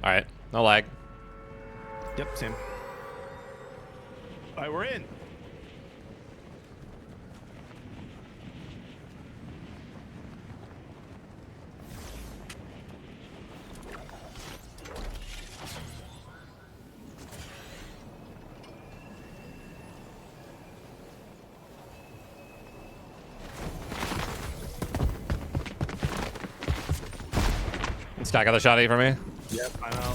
All right, no lag. Yep, same. All right, we're in. This guy got a shot for me. Yep, I know.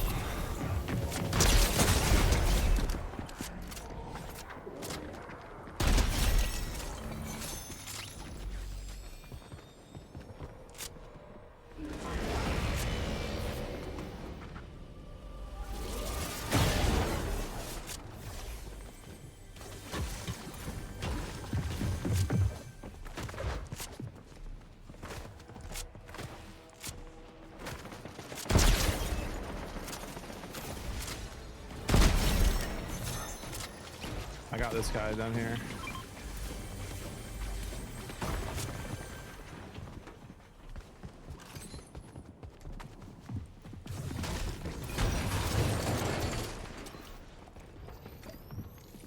I got this guy down here.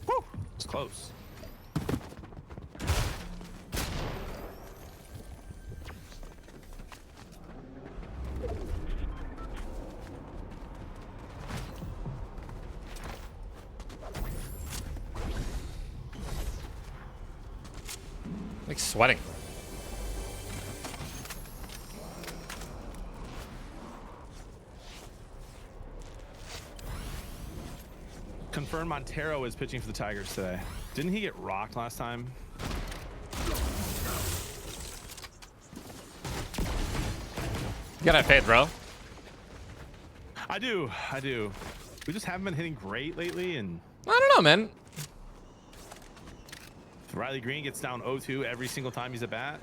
Woo! It's close. Like sweating. Confirmed Montero is pitching for the Tigers today. Didn't he get rocked last time? You gotta have faith, bro. I do. We just haven't been hitting great lately, and I don't know, man. Riley Green gets down 0-2 every single time he's at bat.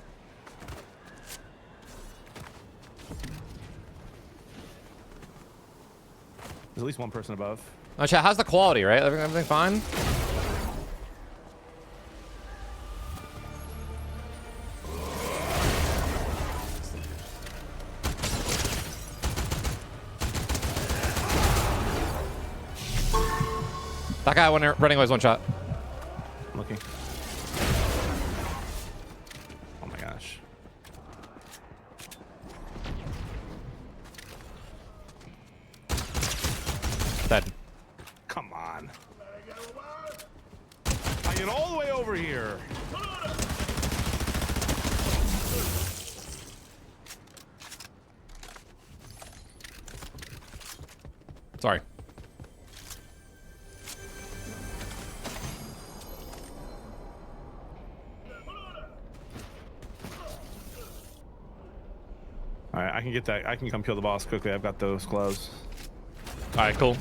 There's at least one person above. Oh, chat, how's the quality, right? Everything fine? That guy running away is one shot. I'm looking. Oh my gosh. Dead. Come on. I get all the way over here. Sorry. All right, I can get that. I can come kill the boss quickly. I've got those gloves. All right, cool.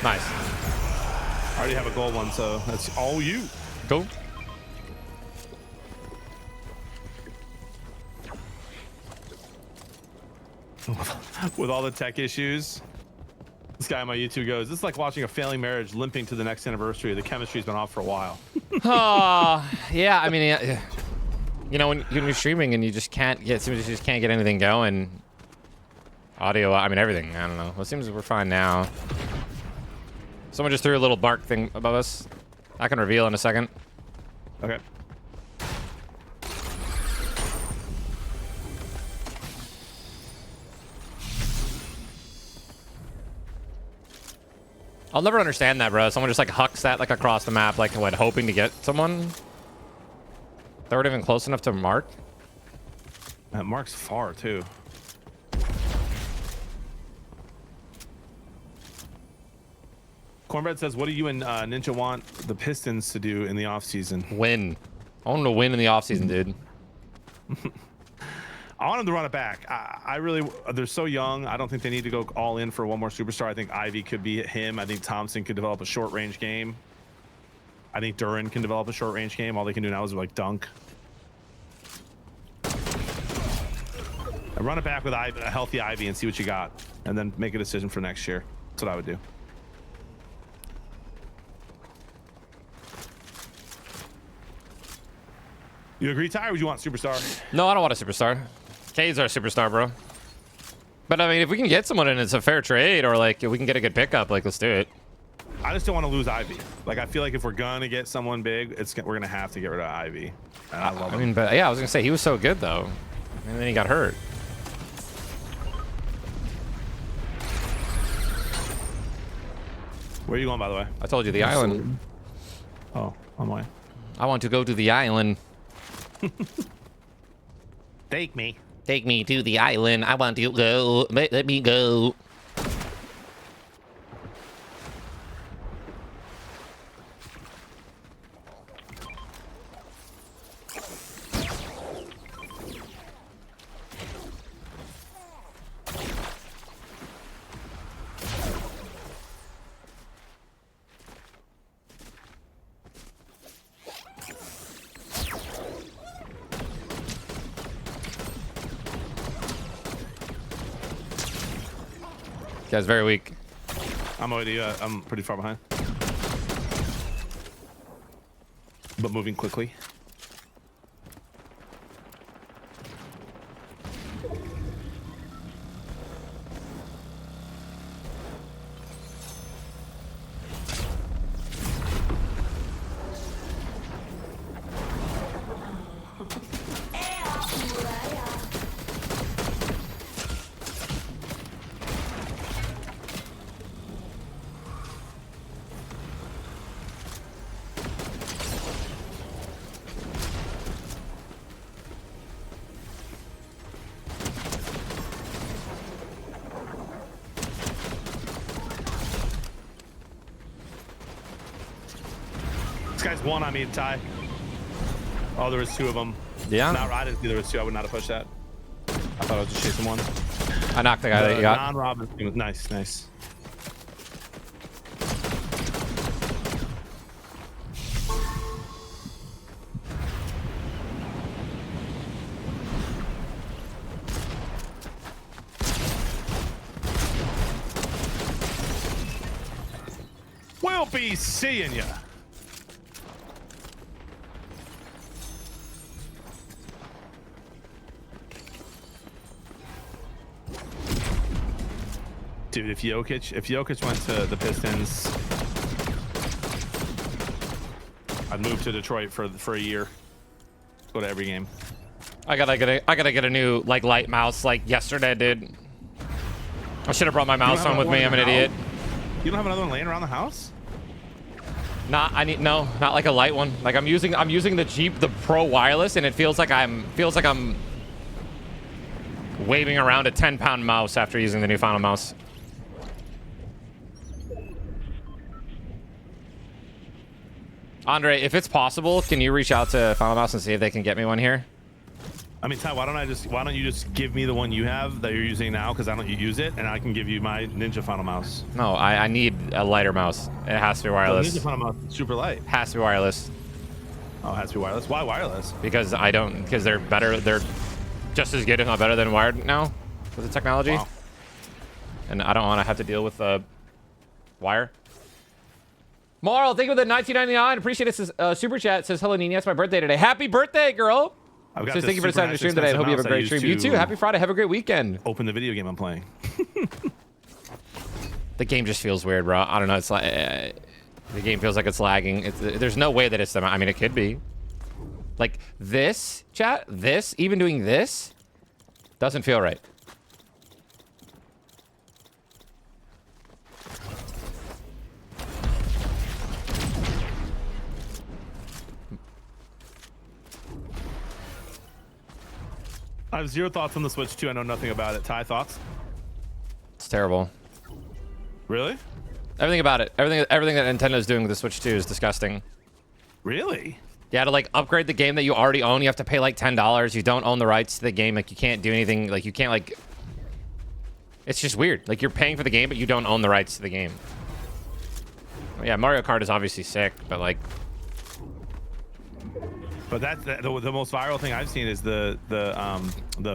Nice. I already have a gold one, so that's all you. Cool. With all the tech issues, this guy on my YouTube goes, "This is like watching a failing marriage limping to the next anniversary. The chemistry's been off for a while." Yeah, I mean, you know, when you're streaming and you just can't get, you just can't get anything going. Audio, I mean, everything. I don't know. Well, it seems we're fine now. Someone just threw a little bark thing above us. I can reveal in a second. Okay. I'll never understand that, bro. Someone just like hucks that like across the map, like what, hoping to get someone. They weren't even close enough to mark. That mark's far too. Cornbread says, "What do you and Ninja want the Pistons to do in the offseason?" Win. I want him to win in the offseason, dude. I want him to run it back. I really, they're so young. I don't think they need to go all in for one more superstar. I think Ivy could be him. I think Thompson could develop a short range game. I think Duran can develop a short range game. All they can do now is like dunk. And run it back with a healthy Ivy and see what you got, and then make a decision for next year. That's what I would do. You agree, Ty, or would you want superstar? No, I don't want a superstar. Cade's our superstar, bro. But I mean, if we can get someone and it's a fair trade, or like if we can get a good pickup, like let's do it. I just don't want to lose Ivy. Like I feel like if we're gonna get someone big, we're gonna have to get rid of Ivy. And I love him. I mean, but yeah, I was gonna say he was so good though, and then he got hurt. Where are you going, by the way? I told you the island. Oh, on my way. I want to go to the island. Take me. Take me to the island. I want to go. Let me go. Guy's very weak. I'm already. I'm pretty far behind, but moving quickly. This guy's one on me, Ty. Oh, there was two of them. Yeah. Not I didn't see there was two. I would not have pushed that. I thought I was just chasing one. I knocked the guy that you got. Non-Robin. Nice, nice. We'll be seeing ya. Dude, if Jokic went to the Pistons, I'd move to Detroit for a year. Go to every game. I gotta get a new like light mouse like yesterday, dude. I should have brought my mouse home with me. I'm an idiot. You don't have another one laying around the house? Not like a light one. Like I'm using the Pro wireless, and it feels like I'm waving around a 10-pound mouse after using the new Final mouse. Andre, if it's possible, can you reach out to Final Mouse and see if they can get me one here? I mean, Ty, why don't you just give me the one you have that you're using now, because I don't use it, and I can give you my Ninja Final Mouse. No, I need a lighter mouse. It has to be wireless. Ninja Final Mouse is super light. Has to be wireless. Oh, it has to be wireless. Why wireless? Because they're better. They're just as good, if not better, than wired now with the technology. Wow. And I don't want to have to deal with the wire. Marl, thank you for the $19.99. Appreciate it. Says super chat. It says hello, Nina. It's my birthday today. Happy birthday, girl. Says thank you for deciding to stream today. I hope you have a great stream. You too. Happy Friday. Have a great weekend. Open the video game I'm playing. The game just feels weird, bro. I don't know. It's like the game feels like it's lagging. There's no way that it's them. I mean, it could be. Like this, chat. This, even doing this, doesn't feel right. I have zero thoughts on the Switch 2. I know nothing about it. Ty, thoughts? It's terrible. Really? Everything about it. Everything that Nintendo's doing with the Switch 2 is disgusting. Really? Yeah, to like upgrade the game that you already own, you have to pay like $10. You don't own the rights to the game. Like you can't do anything. Like you can't like. It's just weird. Like you're paying for the game, but you don't own the rights to the game. Yeah, Mario Kart is obviously sick, but like. But that's the most viral thing I've seen is the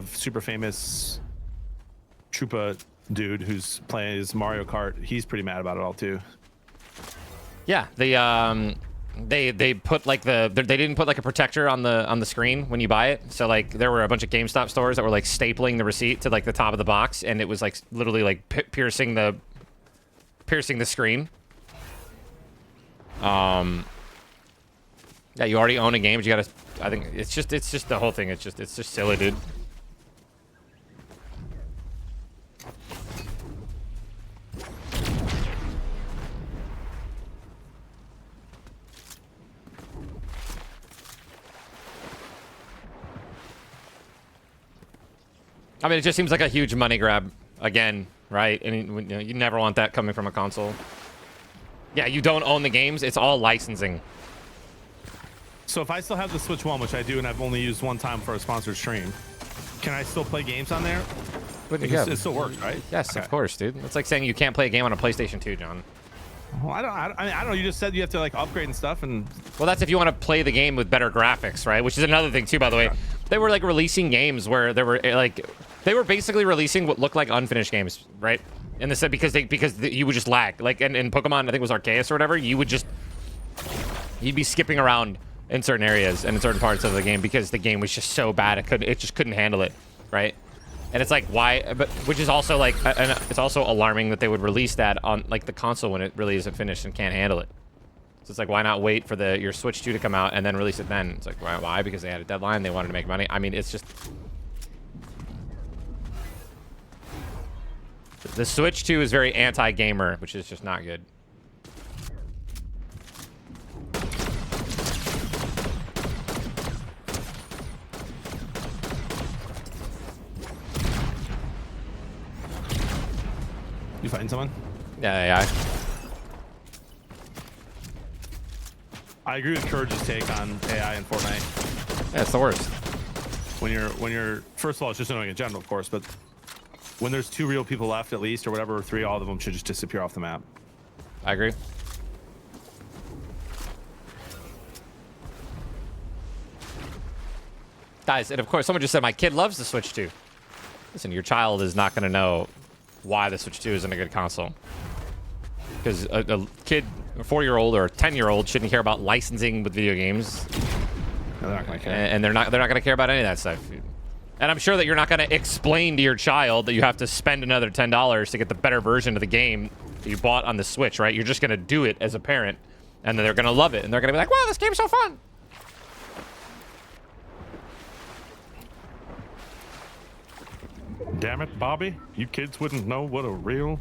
super famous Troopa dude who's playing his Mario Kart. He's pretty mad about it all too. Yeah, they put like they didn't put like a protector on the screen when you buy it. So like there were a bunch of GameStop stores that were like stapling the receipt to like the top of the box, and it was like literally like piercing the screen. Yeah, you already own a game, but you gotta. I think it's just the whole thing. It's just silly, dude. I mean, it just seems like a huge money grab again, right? And you never want that coming from a console. Yeah, you don't own the games. It's all licensing. So if I still have the Switch 1, which I do, and I've only used one time for a sponsored stream, can I still play games on there? It still works, right? Yes, okay. Of course, dude. It's like saying you can't play a game on a PlayStation 2, John. Well, I don't know. You just said you have to like upgrade and stuff, and well, that's if you want to play the game with better graphics, right? Which is another thing too, by the way. They were like releasing games where they were basically releasing what looked like unfinished games, right? And they said because you would just lag. Like in Pokemon, I think it was Arceus or whatever. You'd be skipping around in certain areas and in certain parts of the game because the game was just so bad it just couldn't handle it, right? And it's like why, but which is also like, and it's also alarming that they would release that on like the console when it really isn't finished and can't handle it. So it's like, why not wait for your Switch 2 to come out and then release it then? It's like, why? Because they had a deadline. They wanted to make money. I mean, it's just the Switch 2 is very anti-gamer, which is just not good. You find someone? Yeah. I agree with Courage's take on AI in Fortnite. Yeah, it's the worst. When you're first of all, it's just annoying in general, of course, but when there's 2 real people left at least, or whatever, or 3, all of them should just disappear off the map. I agree. Guys, and of course, someone just said my kid loves the Switch 2. Listen, your child is not going to know why the Switch 2 isn't a good console. Because a kid, a 4-year-old or a 10-year-old shouldn't care about licensing with video games. No, they're not gonna care. And they're not going to care about any of that stuff. And I'm sure that you're not going to explain to your child that you have to spend another $10 to get the better version of the game that you bought on the Switch, right? You're just going to do it as a parent, and then they're going to love it, and they're going to be like, wow, this game's so fun. Damn it, Bobby. You kids wouldn't know what a real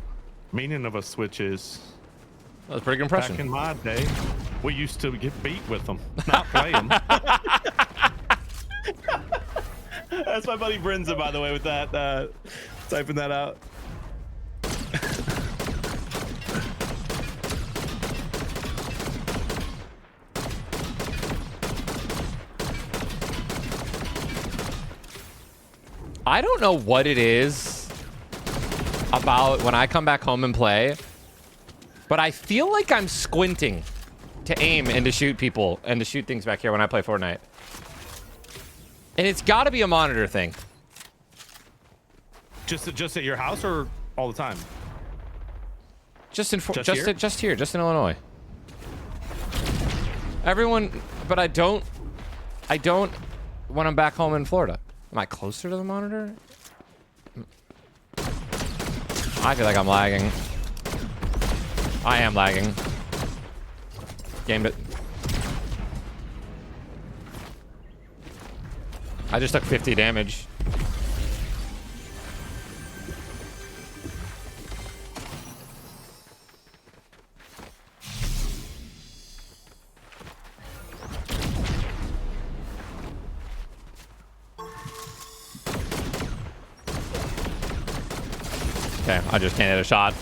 meaning of a Switch is. That was a pretty good impression. Back in my day, we used to get beat with them, not play them. That's my buddy Brinza, by the way, with that, typing that out. I don't know what it is about when I come back home and play, but I feel like I'm squinting to aim and to shoot people and to shoot things back here when I play Fortnite. And it's got to be a monitor thing. Just at your house or all the time? Just here, just in Illinois. Everyone, but I don't when I'm back home in Florida. Am I closer to the monitor? I feel like I'm lagging. I am lagging. Gamed it. I just took 50 damage. Okay, I just can't hit a shot.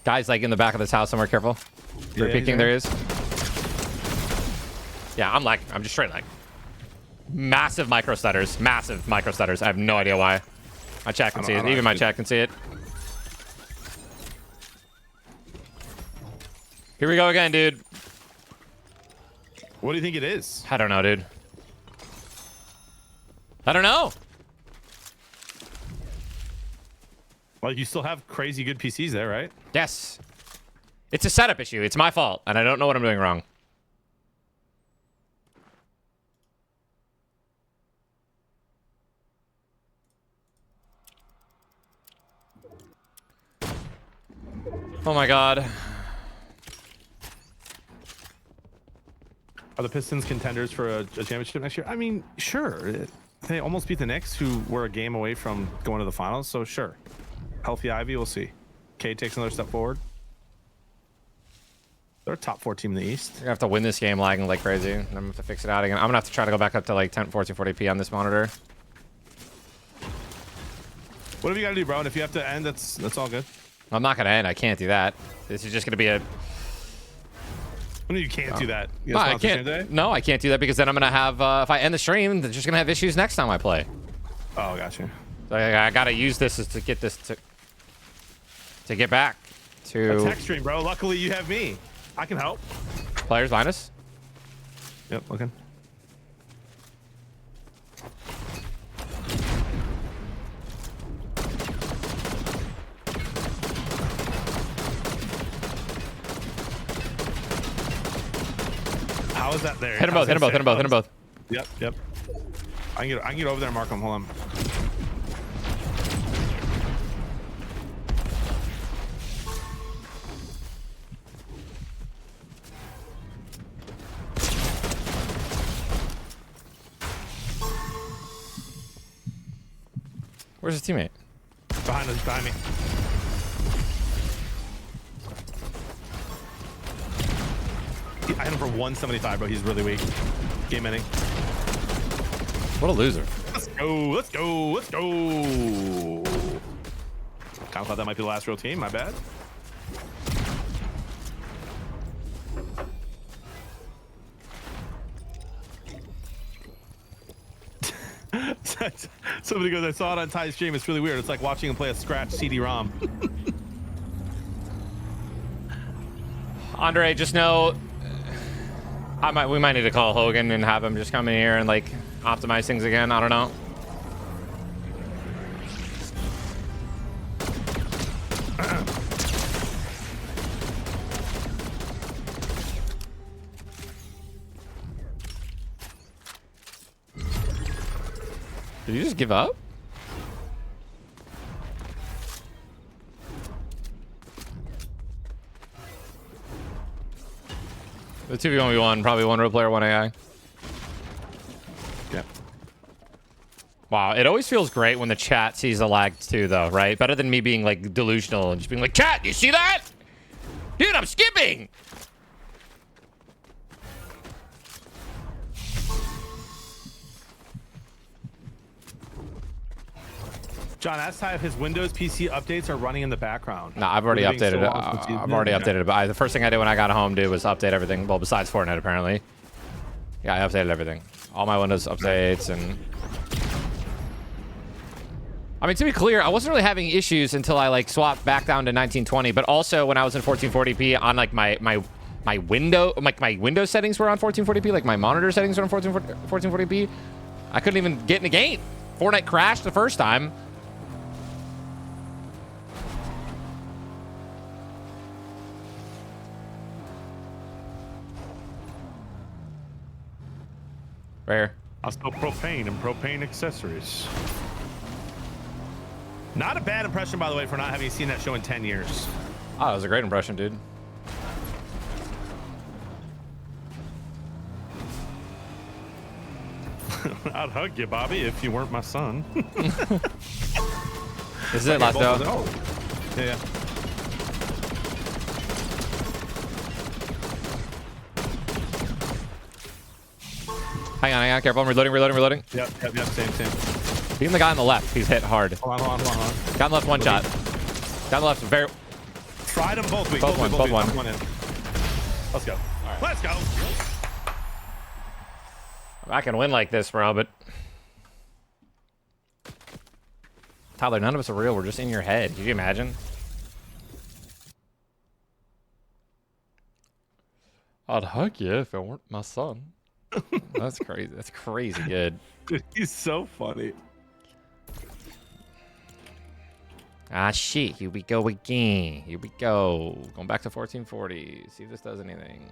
Guys, like in the back of this house somewhere, careful. They're Yeah, peeking. There he is. Yeah, I'm lagging. I'm just straight lag. Massive micro stutters. Massive micro stutters. I have no idea why. My chat can see it. Even my chat can see it. Here we go again, dude. What do you think it is? I don't know, dude. I don't know. Like, you still have crazy good PCs there, right? Yes. It's a setup issue. It's my fault, and I don't know what I'm doing wrong. Oh my god. Are the Pistons contenders for a championship next year? I mean, sure. They almost beat the Knicks, who were a game away from going to the finals, so sure. Healthy Ivy, we'll see. K takes another step forward. They're a top 4 team in the East. You're gonna have to win this game lagging like crazy. I'm gonna have to fix it out again. I'm gonna have to try to go back up to like 1440p on this monitor. Whatever you gotta do, bro. And if you have to end, that's all good. I'm not gonna end. I can't do that. This is just gonna be a. No, you can't do that. No, I can't. No, I can't do that because then I'm gonna have. If I end the stream, they're just gonna have issues next time I play. Oh, gotcha. So I gotta use this to get this to get back to. A tech stream, bro. Luckily, you have me. I can help. Players minus. Yep, looking. How is that there? Hit them both. Hit them both. Hit them both. Hit them both. Yep, yep. I can get over there and mark them. Hold on. Where's his teammate? Behind us, behind me. I hit him for 175, bro. He's really weak. Game ending. What a loser. Let's go. Let's go. Let's go. Kind of thought that might be the last real team. My bad. Somebody goes, I saw it on Ty's stream. It's really weird. It's like watching him play a scratch CD-ROM. Andre, just know we might need to call Hogan and have him just come in here and like optimize things again. I don't know. Did you just give up? The 2v1v1, probably one real player, one AI. Yeah. Wow, it always feels great when the chat sees the lag too, though, right? Better than me being like delusional and just being like, chat, you see that? Dude, I'm skipping. John asked Ty if his Windows PC updates are running in the background. No, I've already updated it. I've already updated it. But the first thing I did when I got home, dude, was update everything. Well, besides Fortnite, apparently. Yeah, I updated everything. All my Windows updates and... I mean, to be clear, I wasn't really having issues until I like swapped back down to 1920. But also when I was in 1440p on like my window settings were on 1440p, like my monitor settings were on 1440p. I couldn't even get in the game. Fortnite crashed the first time. Where? I'll sell propane and propane accessories. Not a bad impression, by the way, for not having seen that show in 10 years. Oh, that was a great impression, dude. I'd hug you, Bobby, if you weren't my son. This is it, last though. Oh. Yeah. Hang on, careful. I'm reloading. Yep, same. Even the guy on the left, he's hit hard. Hold on. Guy on the left, one shot. Guy on the left, very... Tried them both. Both one. In. Let's go. Let's go. I can win like this, bro, but Tyler, none of us are real. We're just in your head. Could you imagine? I'd hug you if it weren't my son. That's crazy. That's crazy good. Dude, he's so funny. Ah, shit. Here we go again. Here we go. Going back to 1440. See if this does anything.